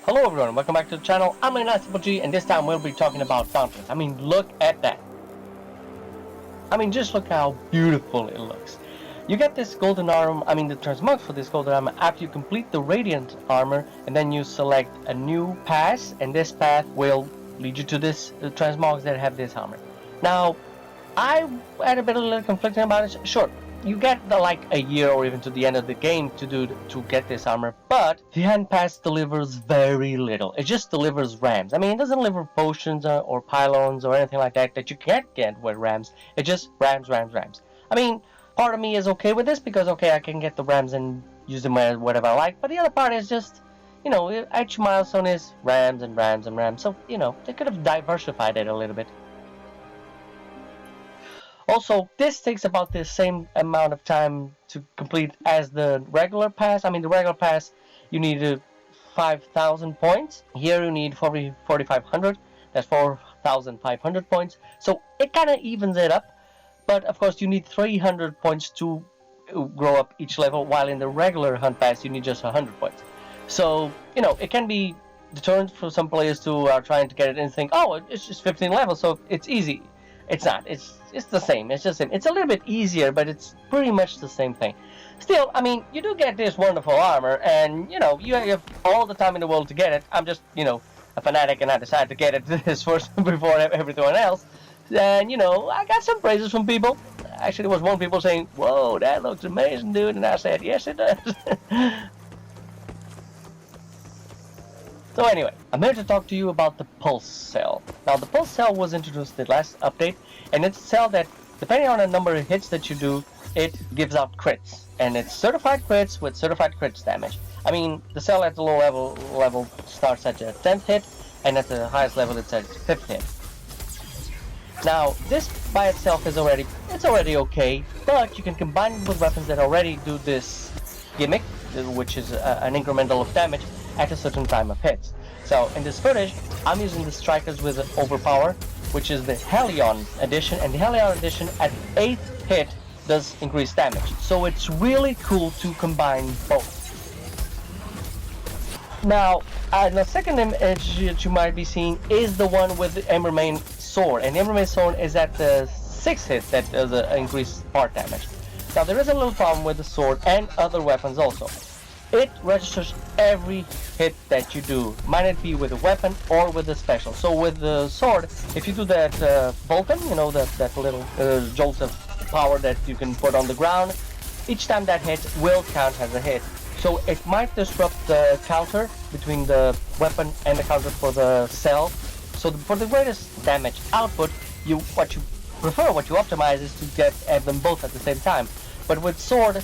Hello everyone, welcome back to the channel. I'm G, and this time we'll be talking about Dauntless. I mean, look at that. I mean, just look how beautiful it looks. You get this golden armor, the transmog for this golden armor after you complete the radiant armor, and then you select a new pass, and this path will lead you to this transmogs that have this armor. Now, I had a bit of a little conflicting about it. Sure, you get like a year or even to the end of the game to get this armor, but the hand pass delivers very little. It just delivers rams. I mean, it doesn't deliver potions or pylons or anything like that you can't get with rams. It just rams. I mean, part of me is okay with this because okay, I can get the rams and use them as whatever I like, but the other part is just, you know, each milestone is rams and rams and rams, so you know, they could have diversified it a little bit. Also, this takes about the same amount of time to complete as the regular pass. I mean, the regular pass, you need 5,000 points. Here you need 4,500. That's 4,500 points. So it kind of evens it up. But of course, you need 300 points to grow up each level, while in the regular hunt pass, you need just 100 points. So, you know, it can be deterrent for some players who are trying to get it and think, oh, it's just 15 levels, so it's easy. It's not. It's the same. It's just the same. It's a little bit easier, but it's pretty much the same thing. Still, I mean, you do get this wonderful armor, and you know, you have all the time in the world to get it. I'm just, you know, a fanatic, and I decided to get it this first before everyone else. And you know, I got some praises from people. Actually, there was one people saying, "Whoa, that looks amazing, dude," and I said, "Yes, it does." So anyway, I'm here to talk to you about the Pulse Cell. Now, the Pulse Cell was introduced in the last update, and it's a cell that, depending on the number of hits that you do, it gives out crits. And it's certified crits with certified crits damage. I mean, the cell at the low level starts at the 10th hit, and at the highest level it's at 5th hit. Now, this by itself is already okay, but you can combine it with weapons that already do this gimmick, which is an incremental of damage at a certain time of hits. So in this footage, I'm using the strikers with overpower, which is the Helion edition, and the Helion edition at 8th hit does increase damage. So it's really cool to combine both. Now, the second image that you might be seeing is the one with the Embermane sword, and the Embermane sword is at the 6th hit that does increase part damage. Now there is a little problem with the sword and other weapons also. It registers every hit that you do, might it be with a weapon or with a special. So with the sword, if you do that Vulcan, you know, that little jolt of power that you can put on the ground, each time that hit will count as a hit. So it might disrupt the counter between the weapon and the counter for the cell. So for the greatest damage output, what you optimize is to have them both at the same time. But with sword,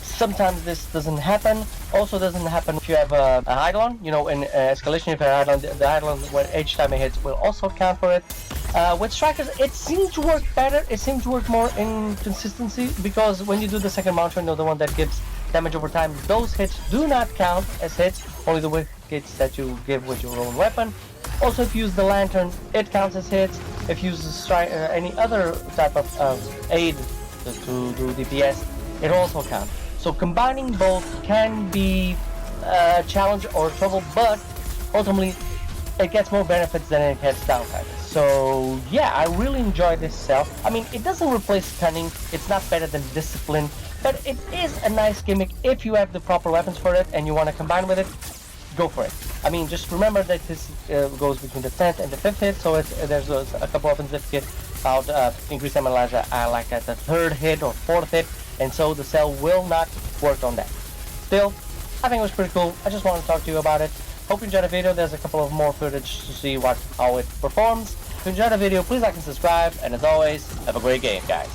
sometimes this doesn't happen. Also doesn't happen if you have a Eidolon. You know, in escalation, if you have Eidolon, the Eidolon, when each time it hits, will also count for it. With strikers, it seems to work better. It seems to work more in consistency, because when you do the second mountain, you know, the one that gives damage over time, those hits do not count as hits. Only the hits that you give with your own weapon. Also, if you use the lantern, it counts as hits. If you use any other type of aid to do DPS, it will also count. So combining both can be a challenge or trouble, but ultimately it gets more benefits than it gets downsides. So yeah, I really enjoy this cell. I mean, it doesn't replace Cunning, it's not better than Discipline, but it is a nice gimmick if you have the proper weapons for it and you want to combine with it. Go for it. I mean, just remember that this goes between the 10th and the 5th hit, so there's a couple of weapons that get about increased damage like at the 3rd hit or 4th hit, and so the cell will not work on that. Still, I think it was pretty cool. I just wanted to talk to you about it. Hope you enjoyed the video. There's a couple of more footage to see how it performs. If you enjoyed the video, please like and subscribe, and as always, have a great game, guys.